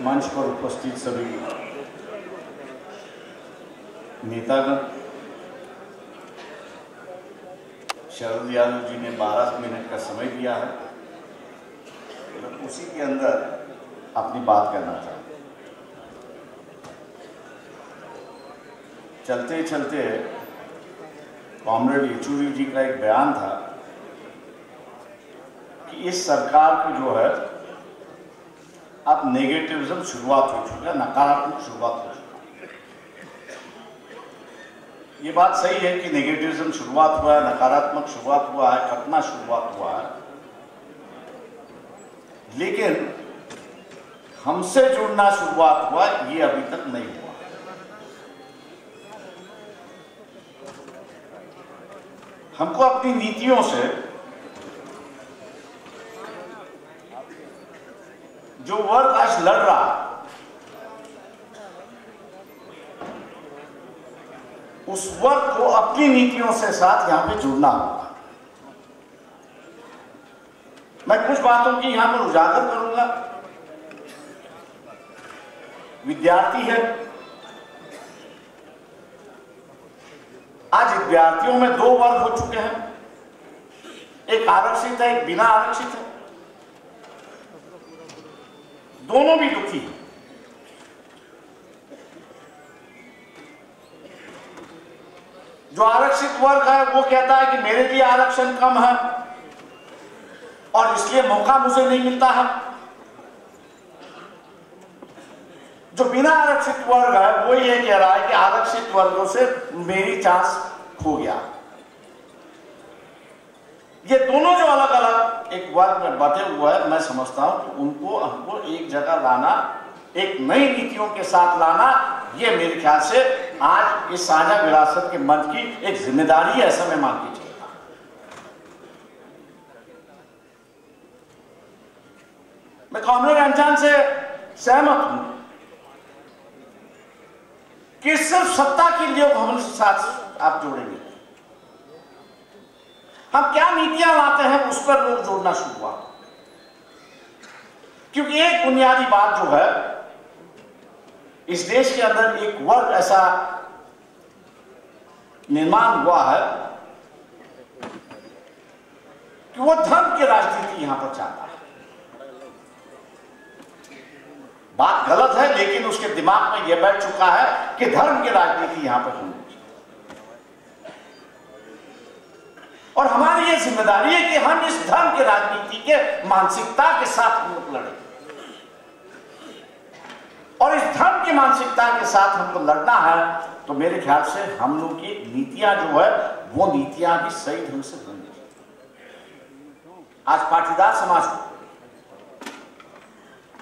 मंच पर उपस्थित सभी नेतागण, शरद यादव जी ने 12 मिनट का समय दिया है, तो उसी के अंदर अपनी बात करना चाहता हूँ। चलते चलते कॉमरेड येचुरी जी का एक बयान था कि इस सरकार की जो है अब नेगेटिविज्म शुरुआत हो चुका है, नकारात्मक शुरुआत हो चुकी है। ये बात सही है कि नेगेटिविज्म शुरुआत हुआ है, नकारात्मक शुरुआत हुआ है, खतना शुरुआत हुआ है, लेकिन हमसे जुड़ना शुरुआत हुआ ये अभी तक नहीं हुआ। हमको अपनी नीतियों से जो वर्ग आज लड़ रहा उस वर्ग को अपनी नीतियों से साथ यहां पे जुड़ना होगा। मैं कुछ बातों की यहां पर उजागर करूंगा। विद्यार्थी है, आज विद्यार्थियों में 2 वर्ग हो चुके हैं, एक आरक्षित है, एक बिना आरक्षित है। दोनों भी दुखी हैं। जो आरक्षित वर्ग है वो कहता है कि मेरे लिए आरक्षण कम है और इसलिए मौका मुझे नहीं मिलता है। जो बिना आरक्षित वर्ग है वो ये कह रहा है कि आरक्षित वर्गों से मेरी चांस खो गया। ये दोनों जो अलग अलग एक वर्ग में बटे हुए हैं, मैं समझता हूं कि उनको हमको एक जगह लाना, एक नई नीतियों के साथ लाना, ये मेरे ख्याल से आज इस साझा विरासत के मंच की एक जिम्मेदारी है, ऐसा मैं मान के चलता। मैं कॉमरेड अंजान से सहमत हूं कि सिर्फ सत्ता के लिए हम साथ आप जोड़ेंगे। हम क्या नीतियां लाते हैं उस पर लोग जोड़ना शुरू हुआ, क्योंकि एक बुनियादी बात जो है इस देश के अंदर एक वर्ग ऐसा निर्माण हुआ है कि वो धर्म की राजनीति यहां पर चाहता है। बात गलत है, लेकिन उसके दिमाग में यह बैठ चुका है कि धर्म की राजनीति यहां पर होनी चाहिए। और हमारी ये जिम्मेदारी है कि हम इस धर्म की राजनीति के मानसिकता के साथ हम लोग लड़ें, और इस धर्म की मानसिकता के साथ हमको लड़ना है तो मेरे ख्याल से हम लोग की नीतियां जो है वो नीतियां भी सही ढंग से होंगी। आज पाटीदार समाज हो,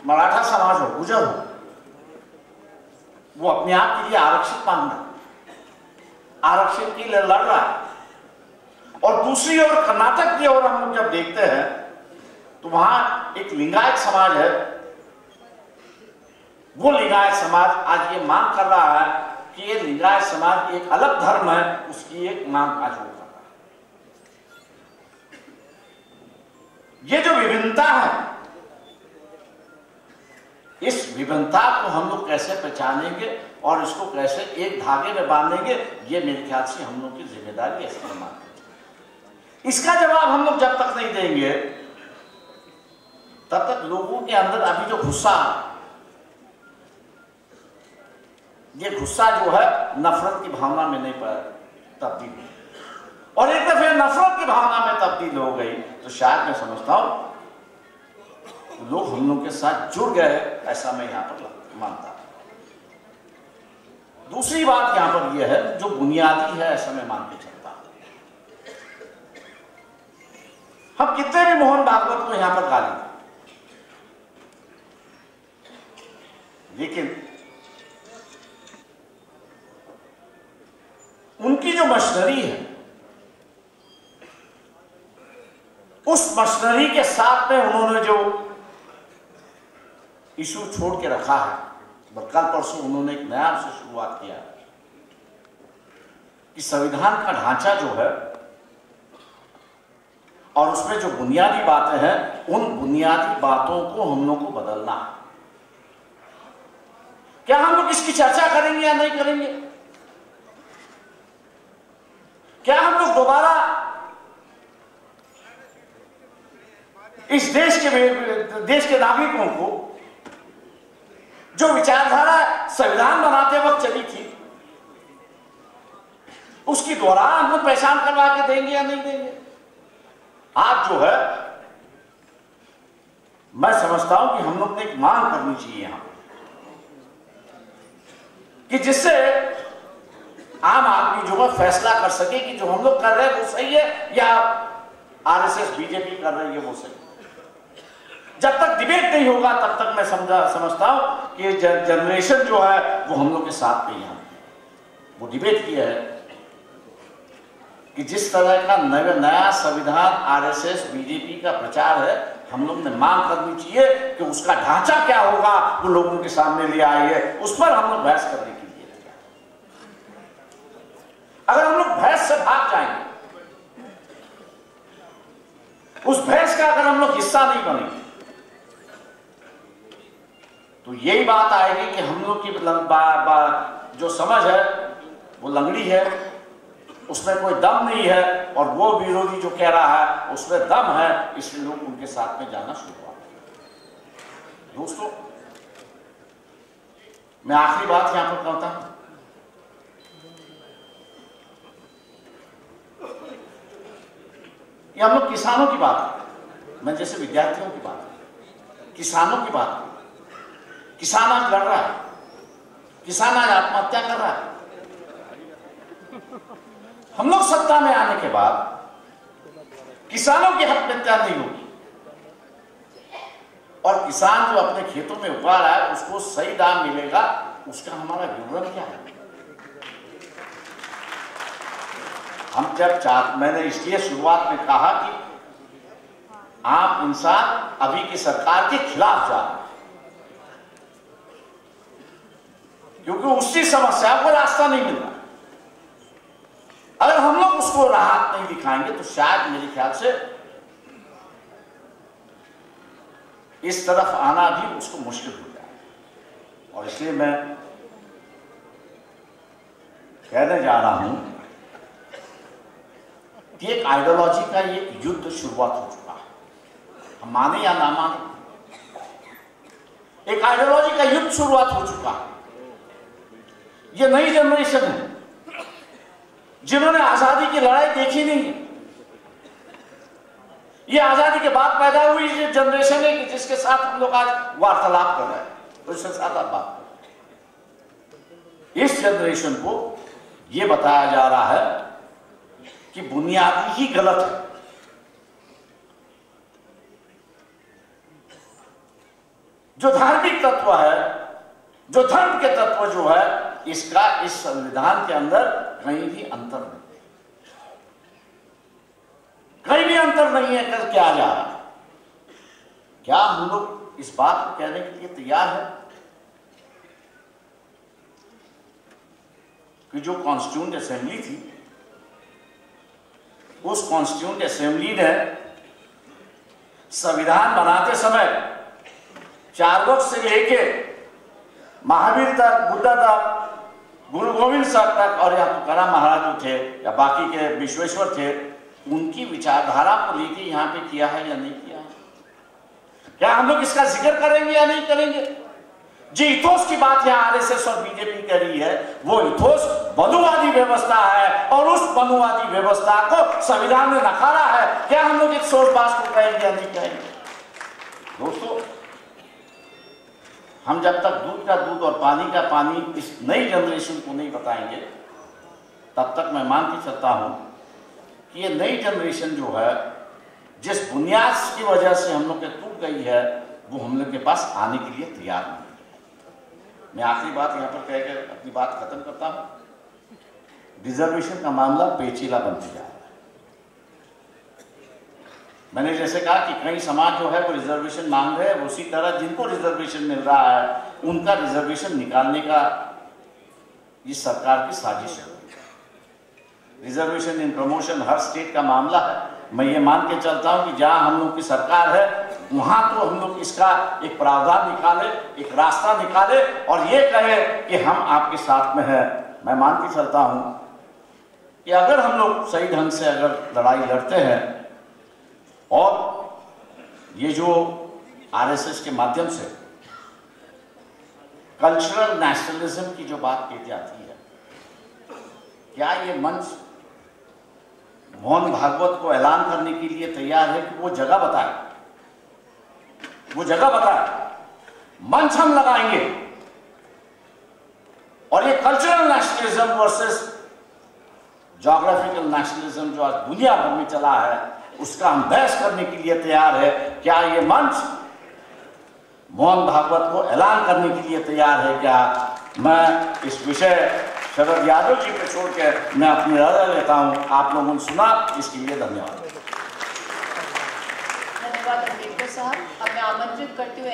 मराठा समाज हो, गुर्जर हो, वो अपने आप के लिए आरक्षित मांगना, आरक्षित के लिए लड़ रहा है। और दूसरी ओर कर्नाटक की ओर हम लोग जब देखते हैं तो वहां एक लिंगायत समाज है। वो लिंगायत समाज आज ये मांग कर रहा है कि ये लिंगायत समाज एक अलग धर्म है, उसकी एक मांग आज हो कर रहा है। ये जो विभिन्नता है, इस विभिन्नता को हम लोग कैसे पहचानेंगे और इसको कैसे एक धागे में बांधेंगे, ये मेरे ख्याल से हम लोग की जिम्मेदारी है। इसका जवाब हम लोग जब तक नहीं देंगे तब तक लोगों के अंदर अभी जो गुस्सा, ये गुस्सा जो है नफरत की भावना में नहीं तब्दील हुई, और एक दफे नफरत की भावना में तब्दील हो गई तो शायद मैं समझता हूं लोग हम लोग के साथ जुड़ गए, ऐसा मैं यहां पर मानता हूं। दूसरी बात यहां पर यह है जो बुनियादी है, ऐसा मैं मान के चलता हूं। हम कितने भी मोहन भागवत को यहां पर गाली दें, लेकिन उनकी जो मशीनरी है, उस मशीनरी के साथ में उन्होंने जो इशू छोड़ के रखा है, कल परसों उन्होंने एक नया से शुरुआत किया कि संविधान का ढांचा जो है और उसमें जो बुनियादी बातें हैं, उन बुनियादी बातों को हम लोग को बदलना है। क्या हम लोग इसकी चर्चा करेंगे या नहीं करेंगे? क्या हम लोग दोबारा इस देश के नागरिकों को जो विचारधारा संविधान बनाते वक्त चली थी उसकी दोबारा हम लोग पहचान करवा के देंगे या नहीं देंगे? आज जो है मैं समझता हूं कि हम लोग ने एक मांग करनी चाहिए यहां कि जिससे आम आदमी जो है फैसला कर सके कि जो हम लोग कर रहे हैं वो सही है या आरएसएस बीजेपी कर रही है वो सही। जब तक डिबेट नहीं होगा तब तक मैं समझता हूं कि जनरेशन जो है वो हम लोग के साथ नहीं है। वो डिबेट किया है कि जिस तरह का नया संविधान आरएसएस बीजेपी का प्रचार है, हम लोग ने मांग करनी चाहिए कि उसका ढांचा क्या होगा वो लोगों के सामने ले आए, उस पर हम लोग बहस करने के लिए तैयार। अगर हम लोग बहस से भाग जाएंगे, उस बहस का अगर हम लोग हिस्सा नहीं बनेंगे तो यही बात आएगी कि हम लोग की जो समझ है वो लंगड़ी है, उसमें कोई दम नहीं है, और वो विरोधी जो कह रहा है उसमें दम है, इसलिए लोग उनके साथ में जाना शुरू हुआ। दोस्तों, मैं आखिरी बात यहां पर करता हूं। ये हम लोग किसानों की बात है, मैं जैसे विद्यार्थियों की बात है, किसानों की बात है। किसान आज लड़ रहा है, किसान आज आत्महत्या कर रहा है। हम लोग सत्ता में आने के बाद किसानों की आत्महत्या नहीं होगी, और किसान जो अपने खेतों में उगा रहा है उसको सही दाम मिलेगा, उसका हमारा विवरण क्या है? हम मैंने इसलिए शुरुआत में कहा कि आम इंसान अभी की सरकार के खिलाफ जा रहा है, क्योंकि उसकी समस्या को रास्ता नहीं मिल रहा। अगर हम लोग उसको राहत नहीं दिखाएंगे तो शायद मेरे ख्याल से इस तरफ आना भी उसको मुश्किल हो जाए। और इसलिए मैं कहने जा रहा हूं कि एक आइडियोलॉजी का ये युद्ध शुरुआत हो चुका है, हम माने या ना माने, एक आइडियोलॉजी का युद्ध शुरुआत हो चुका है। ये नई जनरेशन है जिन्होंने आजादी की लड़ाई देखी नहीं है। ये आजादी के बाद पैदा हुई जनरेशन है कि जिसके साथ हम लोग आज वार्तालाप कर रहे हैं, उसके साथ आप बात कर रहे हैं। इस जनरेशन को यह बताया जा रहा है कि बुनियादी ही गलत है। जो धार्मिक तत्व है, जो धर्म के तत्व जो है, इसका इस संविधान के अंदर कहीं भी अंतर नहीं, कहीं भी अंतर नहीं है। कर क्या जा रहा है? क्या हम लोग इस बात को कहने के लिए तैयार है कि जो कॉन्स्टिट्यूएंट असेंबली थी, उस कॉन्स्टिट्यूएंट असेंबली ने संविधान बनाते समय चारवाक से लेके महावीर तक, बुद्ध तक, गुरु गोविंद साहब तक, और या तुकाराम महाराज जो थे या बाकी के विश्वेश्वर थे, उनकी विचारधारा को लेके यहाँ पे किया है या नहीं किया है? क्या हम लोग इसका जिक्र करेंगे या नहीं करेंगे? जो इथोस की बात यहाँ आरएसएस और बीजेपी कर रही है, वो इथोस बंधुवादी व्यवस्था है, और उस बंधुवादी व्यवस्था को संविधान ने नकारा है। क्या हम लोग इस सोच बात को कहेंगे या नहीं कहेंगे? दोस्तों, हम जब तक दूध का दूध और पानी का पानी इस नई जनरेशन को नहीं बताएंगे, तब तक मैं मान के चलता हूं कि ये नई जनरेशन जो है, जिस बुनियाद की वजह से हम लोग के टूट गई है, वो हम लोग के पास आने के लिए तैयार नहीं है। मैं आखिरी बात यहां पर कहकर अपनी बात खत्म करता हूं। रिजर्वेशन का मामला पेचीदा बनते जा रहा है। मैंने जैसे कहा कि कई समाज जो है वो रिजर्वेशन मांग रहे हैं, उसी तरह जिनको रिजर्वेशन मिल रहा है उनका रिजर्वेशन निकालने का ये सरकार की साजिश है। Reservation in promotion her state का मामला है। मैं ये मान के चलता हूं कि जहां हम लोग की सरकार है वहां तो हम लोग इसका एक प्रावधान निकाले, एक रास्ता निकाले और ये कहे कि हम आपके साथ में हैं। मैं मान के चलता हूं कि अगर हम लोग सही ढंग से अगर लड़ाई लड़ते हैं और ये जो आरएसएस के माध्यम से कल्चरल नेशनलिज्म की जो बात की जाती है, क्या ये मंच मोहन भागवत को ऐलान करने के लिए तैयार है कि वो जगह बताए, वो जगह बताए, मंच हम लगाएंगे और ये cultural nationalism versus geographical nationalism जो आज दुनिया भर में चला है उसका हम बहस करने के लिए तैयार है। क्या ये मंच मोहन भागवत को ऐलान करने के लिए तैयार है? क्या मैं इस विषय शरद यादव जी पे छोड़ के मैं अपनी राय लेता हूं। आप लोगों ने सुना, इसके लिए धन्यवाद। धन्यवाद अम्बेडकर साहब। अब मैं आमंत्रित करती हूँ